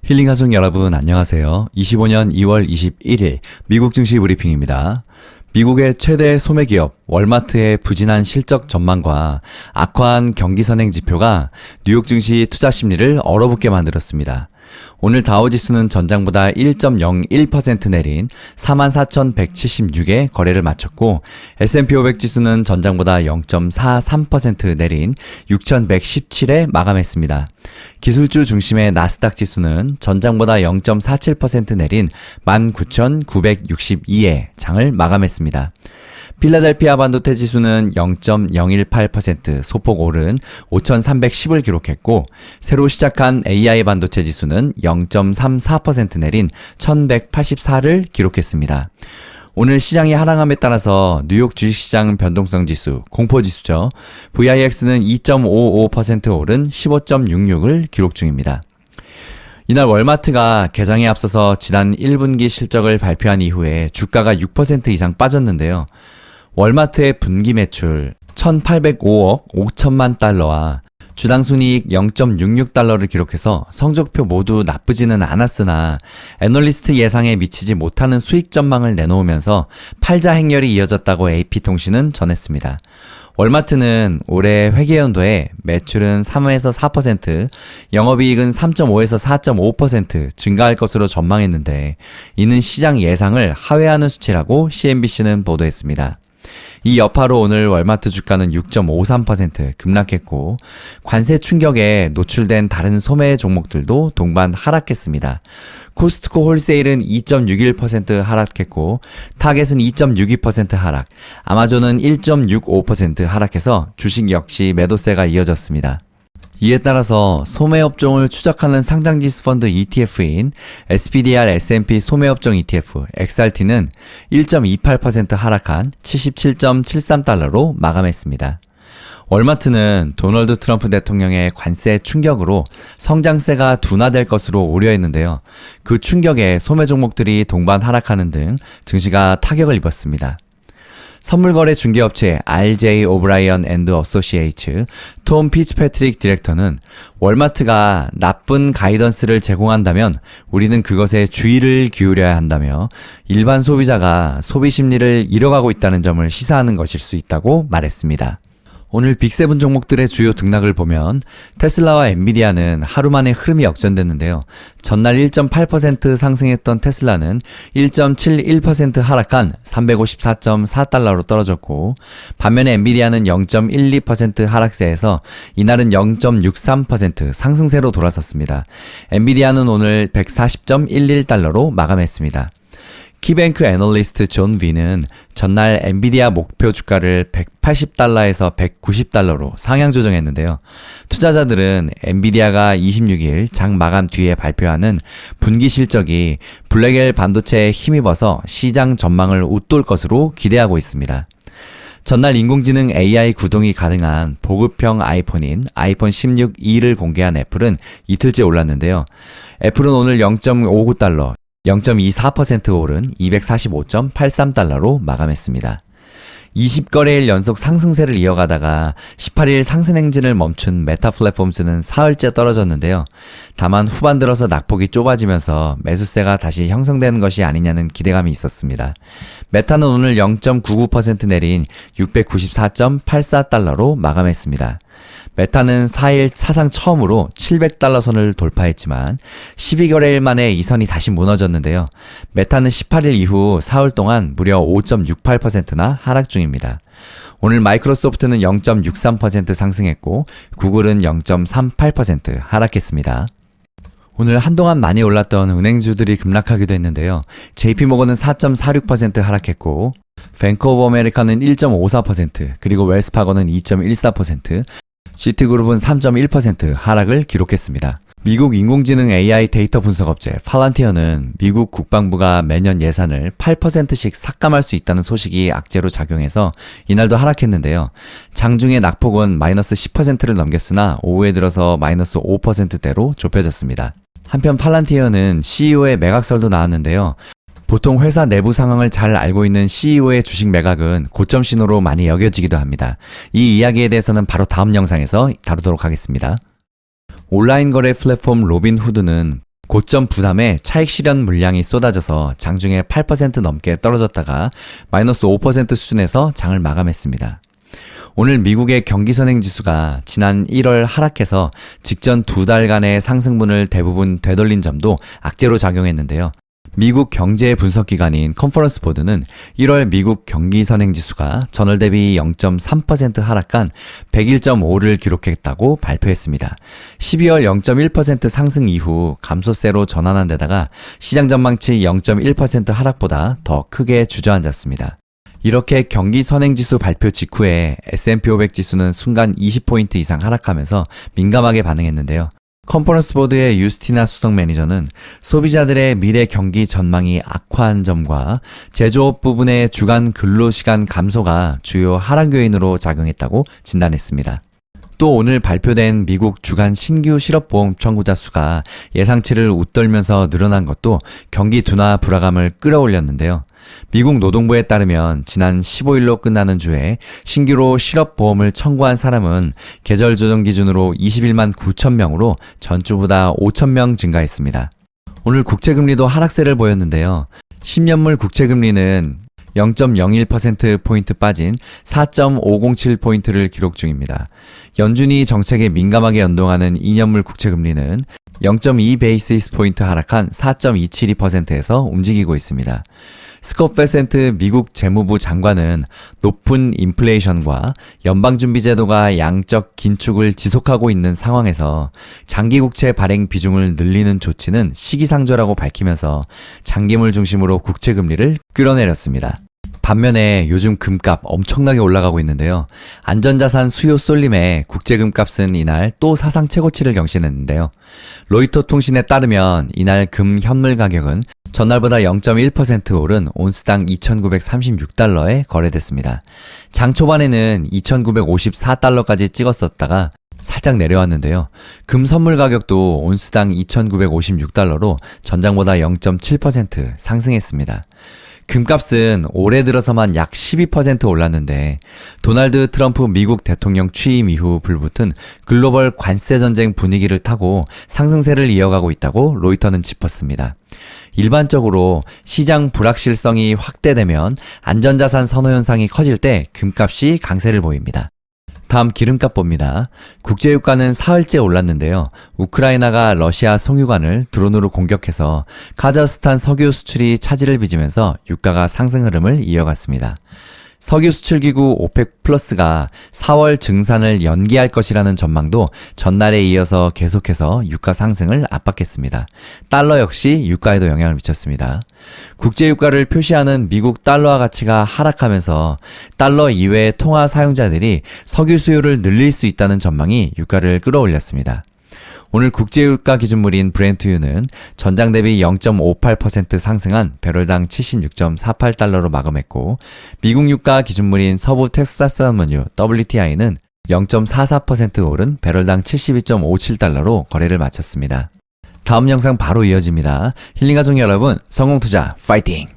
힐링 가족 여러분 안녕하세요. 25년 2월 21일 미국 증시 브리핑입니다. 미국의 최대 소매기업 월마트의 부진한 실적 전망과 악화한 경기 선행 지표가 뉴욕 증시 투자 심리를 얼어붙게 만들었습니다. 오늘 다우지수는 전장보다 1.01% 내린 44,176에 거래를 마쳤고 S&P 500 지수는 전장보다 0.43% 내린 6,117에 마감했습니다. 기술주 중심의 나스닥 지수는 전장보다 0.47% 내린 19,962에 장을 마감했습니다. 필라델피아 반도체 지수는 0.018% 소폭 오른 5,310을 기록했고 새로 시작한 AI 반도체 지수는 0.34% 내린 1,184를 기록했습니다. 오늘 시장이 하락함에 따라서 뉴욕 주식시장 변동성 지수, 공포지수죠. VIX는 2.55% 오른 15.66을 기록 중입니다. 이날 월마트가 개장에 앞서서 지난 1분기 실적을 발표한 이후에 주가가 6% 이상 빠졌는데요. 월마트의 분기 매출 1,805억 5천만 달러와 주당 순이익 0.66달러를 기록해서 성적표 모두 나쁘지는 않았으나 애널리스트 예상에 미치지 못하는 수익 전망을 내놓으면서 팔자 행렬이 이어졌다고 AP통신은 전했습니다. 월마트는 올해 회계연도에 매출은 3에서 4%, 영업이익은 3.5에서 4.5% 증가할 것으로 전망했는데 이는 시장 예상을 하회하는 수치라고 CNBC는 보도했습니다. 이 여파로 오늘 월마트 주가는 6.53% 급락했고 관세 충격에 노출된 다른 소매 종목들도 동반 하락했습니다. 코스트코 홀세일은 2.61% 하락했고 타겟은 2.62% 하락, 아마존은 1.65% 하락해서 주식 역시 매도세가 이어졌습니다. 이에 따라서 소매업종을 추적하는 상장지수 펀드 ETF인 SPDR S&P 소매업종 ETF XRT는 1.28% 하락한 77.73달러로 마감했습니다. 월마트는 도널드 트럼프 대통령의 관세 충격으로 성장세가 둔화될 것으로 우려했는데요. 그 충격에 소매 종목들이 동반 하락하는 등 증시가 타격을 입었습니다. 선물거래 중개업체 RJ 오브라이언 앤드 어소시에이츠 톰 피츠패트릭 디렉터는 월마트가 나쁜 가이던스를 제공한다면 우리는 그것에 주의를 기울여야 한다며 일반 소비자가 소비 심리를 잃어가고 있다는 점을 시사하는 것일 수 있다고 말했습니다. 오늘 빅7 종목들의 주요 등락을 보면 테슬라와 엔비디아는 하루 만에 흐름이 역전됐는데요. 전날 1.8% 상승했던 테슬라는 1.71% 하락한 354.4달러로 떨어졌고 반면에 엔비디아는 0.12% 하락세에서 이날은 0.63% 상승세로 돌아섰습니다. 엔비디아는 오늘 140.11달러로 마감했습니다. 키뱅크 애널리스트 존 위는 전날 엔비디아 목표 주가를 180달러에서 190달러로 상향 조정했는데요. 투자자들은 엔비디아가 26일 장 마감 뒤에 발표하는 분기 실적이 블랙엘 반도체에 힘입어서 시장 전망을 웃돌 것으로 기대하고 있습니다. 전날 인공지능 AI 구동이 가능한 보급형 아이폰인 아이폰 16e를 공개한 애플은 이틀째 올랐는데요. 애플은 오늘 0.59달러, 0.24% 오른 245.83달러로 마감했습니다. 20거래일 연속 상승세를 이어가다가 18일 상승 행진을 멈춘 메타 플랫폼스는 사흘째 떨어졌는데요. 다만 후반 들어서 낙폭이 좁아지면서 매수세가 다시 형성되는 것이 아니냐는 기대감이 있었습니다. 메타는 오늘 0.99% 내린 694.84달러로 마감했습니다. 메타는 4일 사상 처음으로 700달러 선을 돌파했지만 12거래일 만에 이 선이 다시 무너졌는데요. 메타는 18일 이후 사흘 동안 무려 5.68%나 하락 중입니다. 오늘 마이크로소프트는 0.63% 상승했고 구글은 0.38% 하락했습니다. 오늘 한동안 많이 올랐던 은행주들이 급락하기도 했는데요. JP모건은 4.46% 하락했고 뱅크 오브 아메리카는 1.54%, 그리고 웰스파거는 2.14%, 시티그룹은 3.1% 하락을 기록했습니다. 미국 인공지능 AI 데이터 분석업체 팔란티어는 미국 국방부가 매년 예산을 8%씩 삭감할 수 있다는 소식이 악재로 작용해서 이날도 하락했는데요. 장중에 낙폭은 마이너스 10%를 넘겼으나 오후에 들어서 마이너스 5%대로 좁혀졌습니다. 한편 팔란티어는 CEO의 매각설도 나왔는데요. 보통 회사 내부 상황을 잘 알고 있는 CEO의 주식 매각은 고점 신호로 많이 여겨지기도 합니다. 이 이야기에 대해서는 바로 다음 영상에서 다루도록 하겠습니다. 온라인 거래 플랫폼 로빈후드는 고점 부담에 차익 실현 물량이 쏟아져서 장중에 8% 넘게 떨어졌다가 마이너스 5% 수준에서 장을 마감했습니다. 오늘 미국의 경기선행지수가 지난 1월 하락해서 직전 2달간의 상승분을 대부분 되돌린 점도 악재로 작용했는데요. 미국 경제 분석기관인 컨퍼런스 보드는 1월 미국 경기선행지수가 전월 대비 0.3% 하락한 101.5를 기록했다고 발표했습니다. 12월 0.1% 상승 이후 감소세로 전환한 데다가 시장 전망치 0.1% 하락보다 더 크게 주저앉았습니다. 이렇게 경기선행지수 발표 직후에 S&P 500 지수는 순간 20포인트 이상 하락하면서 민감하게 반응했는데요. 컨퍼런스 보드의 유스티나 수석 매니저는 소비자들의 미래 경기 전망이 악화한 점과 제조업 부분의 주간 근로시간 감소가 주요 하락 요인으로 작용했다고 진단했습니다. 또 오늘 발표된 미국 주간 신규 실업보험 청구자 수가 예상치를 웃돌면서 늘어난 것도 경기 둔화 불화감을 끌어올렸는데요. 미국 노동부에 따르면 지난 15일로 끝나는 주에 신규로 실업보험을 청구한 사람은 계절 조정 기준으로 21만 9천 명으로 전주보다 5천 명 증가했습니다. 오늘 국채금리도 하락세를 보였는데요. 10년물 국채금리는 0.01%포인트 빠진 4.507포인트를 기록 중입니다. 연준이 정책에 민감하게 연동하는 2년물 국채금리는 0.2베이시스 포인트 하락한 4.272%에서 움직이고 있습니다. 스콧 베센트 미국 재무부 장관은 높은 인플레이션과 연방준비제도가 양적 긴축을 지속하고 있는 상황에서 장기국채 발행 비중을 늘리는 조치는 시기상조라고 밝히면서 장기물 중심으로 국채금리를 끌어내렸습니다. 반면에 요즘 금값 엄청나게 올라가고 있는데요. 안전자산 수요 쏠림에 국제금값은 이날 또 사상 최고치를 경신했는데요. 로이터 통신에 따르면 이날 금 현물 가격은 전날보다 0.1% 오른 온스당 2,936달러에 거래됐습니다. 장 초반에는 2,954달러까지 찍었었다가 살짝 내려왔는데요. 금 선물 가격도 온스당 2,956달러로 전장보다 0.7% 상승했습니다. 금값은 올해 들어서만 약 12% 올랐는데 도널드 트럼프 미국 대통령 취임 이후 불붙은 글로벌 관세 전쟁 분위기를 타고 상승세를 이어가고 있다고 로이터는 짚었습니다. 일반적으로 시장 불확실성이 확대되면 안전자산 선호 현상이 커질 때 금값이 강세를 보입니다. 다음 기름값 봅니다. 국제유가는 사흘째 올랐는데요. 우크라이나가 러시아 송유관을 드론으로 공격해서 카자흐스탄 석유 수출이 차질을 빚으면서 유가가 상승 흐름을 이어갔습니다. 석유 수출기구 오펙 플러스가 4월 증산을 연기할 것이라는 전망도 전날에 이어서 계속해서 유가 상승을 압박했습니다. 달러 역시 유가에도 영향을 미쳤습니다. 국제유가를 표시하는 미국 달러화 가치가 하락하면서 달러 이외의 통화 사용자들이 석유 수요를 늘릴 수 있다는 전망이 유가를 끌어올렸습니다. 오늘 국제유가 기준물인 브렌트유는 전장 대비 0.58% 상승한 배럴당 76.48달러로 마감했고 미국 유가 기준물인 서부 텍사스 산문유 WTI는 0.44% 오른 배럴당 72.57달러로 거래를 마쳤습니다. 다음 영상 바로 이어집니다. 힐링가족 여러분, 성공투자 파이팅!